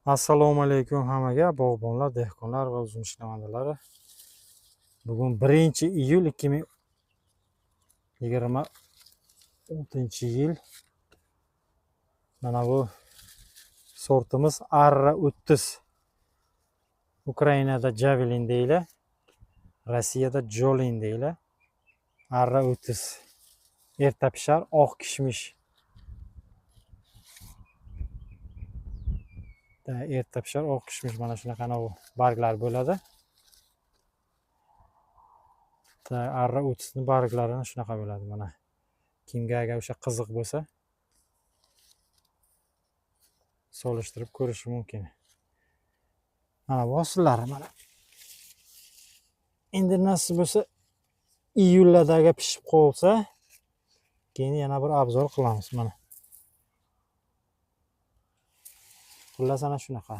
Assalomu alaykum hammaga, bog'bonlar, dehqonlar va uzum ishlamandalari. Bugun 1-iyul 2026-yil. Mana bu sortimiz Arra 30. Ukrainada Javelin deyiladi, Rossiyada Jolin deyiladi. Arra 30. Erta pishar, oq kishmish. Erta pishar, oq kishmish, mana shunaqa barglar bo'ladi. Arra 30 ni barglarini shunaqa bo'ladi mana. Kimga agar o'sha qiziq bo'lsa, solishtirib ko'rish mumkin. Mana bu hosillari mana. Endi nasib bo'lsa, iyullardagi pishib qolsa, keyin yana bir obzor qilamiz mana. Xullas ana shunaqa.